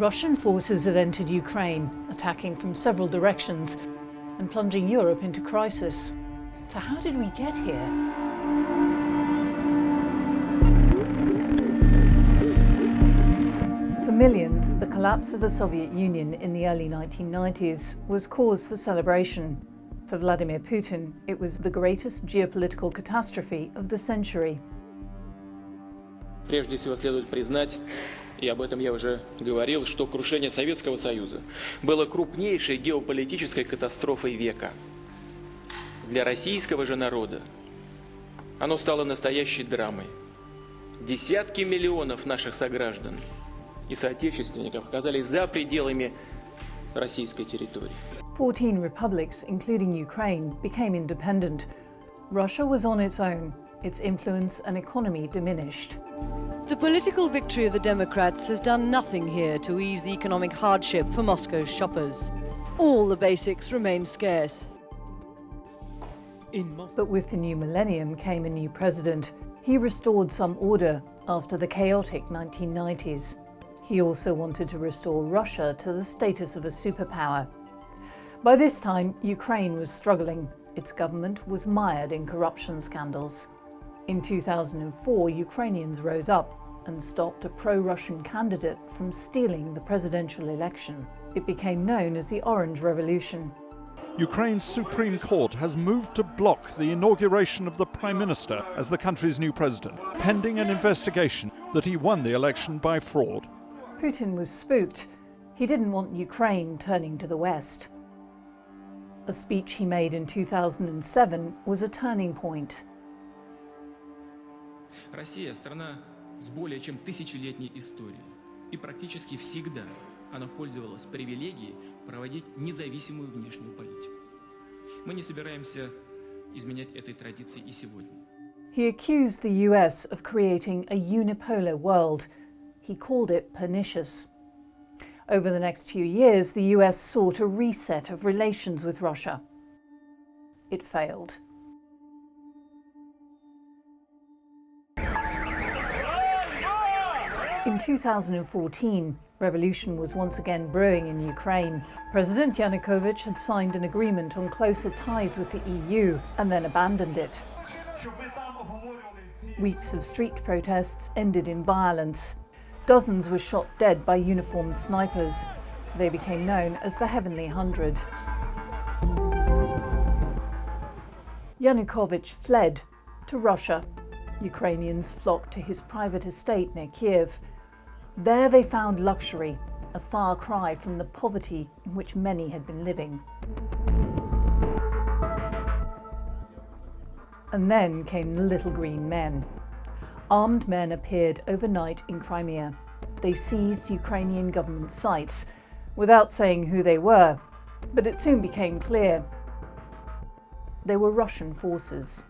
Russian forces have entered Ukraine, attacking from several directions and plunging Europe into crisis. So how did we get here? For millions, the collapse of the Soviet Union in the early 1990s was cause for celebration. For Vladimir Putin, it was the greatest geopolitical catastrophe of the century. Прежде всего следует признать, и об этом я уже говорил, что крушение Советского Союза было крупнейшей геополитической катастрофой века. Для российского же народа оно стало настоящей драмой. Десятки миллионов наших сограждан и соотечественников оказались за пределами российской территории. 14 republics, including Ukraine, became independent. Russia was on its own. Its influence and economy diminished. The political victory of the Democrats has done nothing here to ease the economic hardship for Moscow's shoppers. All the basics remain scarce. But with the new millennium came a new president. He restored some order after the chaotic 1990s. He also wanted to restore Russia to the status of a superpower. By this time, Ukraine was struggling. Its government was mired in corruption scandals. In 2004, Ukrainians rose up and stopped a pro-Russian candidate from stealing the presidential election. It became known as the Orange Revolution. Ukraine's Supreme Court has moved to block the inauguration of the Prime Minister as the country's new president, pending an investigation that he won the election by fraud. Putin was spooked. He didn't want Ukraine turning to the West. A speech he made in 2007 was a turning point. Россия – страна с более чем тысячелетней историей, и практически всегда она пользовалась привилегией проводить независимую внешнюю политику. Мы не собираемся изменять этой традиции и сегодня. He accused the US of creating a unipolar world. He called it pernicious. Over the next few years, the US sought a reset of relations with Russia. It failed. In 2014, revolution was once again brewing in Ukraine. President Yanukovych had signed an agreement on closer ties with the EU and then abandoned it. Weeks of street protests ended in violence. Dozens were shot dead by uniformed snipers. They became known as the Heavenly Hundred. Yanukovych fled to Russia. Ukrainians flocked to his private estate near Kiev. There they found luxury, a far cry from the poverty in which many had been living. And then came the Little Green Men. Armed men appeared overnight in Crimea. They seized Ukrainian government sites without saying who they were, but it soon became clear they were Russian forces.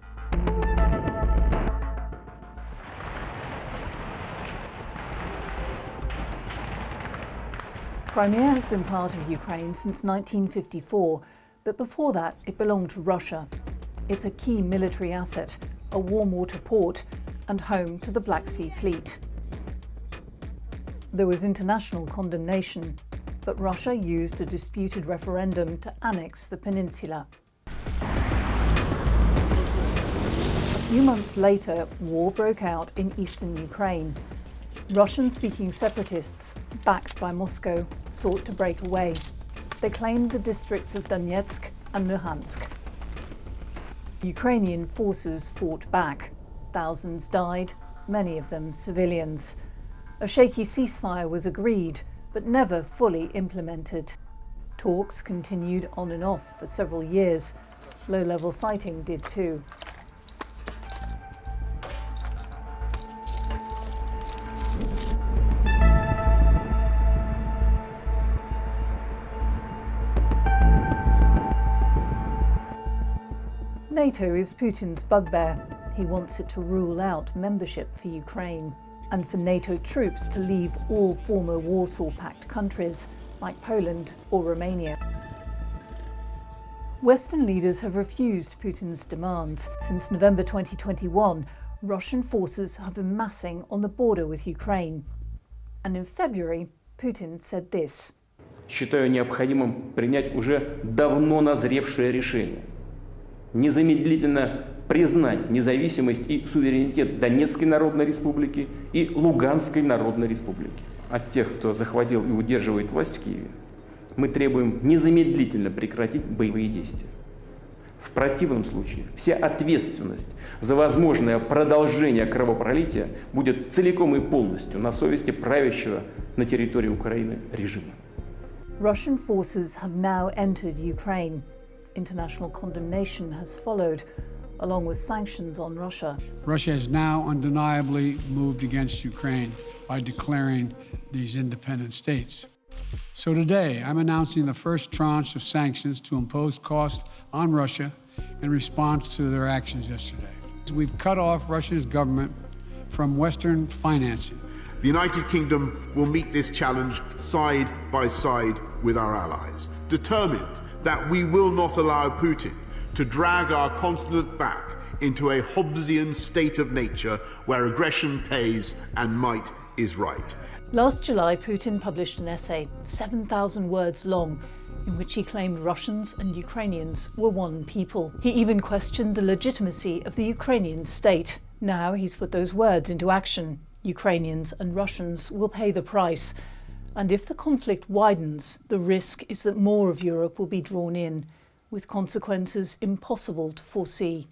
Crimea has been part of Ukraine since 1954, but before that it belonged to Russia. It's a key military asset, a warm water port, and home to the Black Sea Fleet. There was international condemnation, but Russia used a disputed referendum to annex the peninsula. A few months later, war broke out in eastern Ukraine. Russian-speaking separatists, backed by Moscow, sought to break away. They claimed the districts of Donetsk and Luhansk. Ukrainian forces fought back. Thousands died, many of them civilians. A shaky ceasefire was agreed, but never fully implemented. Talks continued on and off for several years. Low-level fighting did too. NATO is Putin's bugbear. He wants it to rule out membership for Ukraine and for NATO troops to leave all former Warsaw Pact countries like Poland or Romania. Western leaders have refused Putin's demands. Since November 2021, Russian forces have been massing on the border with Ukraine. And in February, Putin said this. Считаю необходимым принять уже давно назревшее решение. Незамедлительно признать независимость и суверенитет Донецкой Народной Республики и Луганской Народной Республики. От тех, кто захватил и удерживает власть в Киеве, мы требуем незамедлительно прекратить боевые действия. В противном случае вся ответственность за возможное продолжение кровопролития будет целиком и полностью на совести правящего на территории Украины режима. Russian forces have now entered Ukraine. International condemnation has followed, along with sanctions on Russia. Russia has now undeniably moved against Ukraine by declaring these independent states. So today, I'm announcing the first tranche of sanctions to impose costs on Russia in response to their actions yesterday. We've cut off Russia's government from Western financing. The United Kingdom will meet this challenge side by side with our allies, determined that we will not allow Putin to drag our continent back into a Hobbesian state of nature where aggression pays and might is right. Last July, Putin published an essay, 7,000 words long, in which he claimed Russians and Ukrainians were one people. He even questioned the legitimacy of the Ukrainian state. Now he's put those words into action. Ukrainians and Russians will pay the price. And if the conflict widens, the risk is that more of Europe will be drawn in, with consequences impossible to foresee.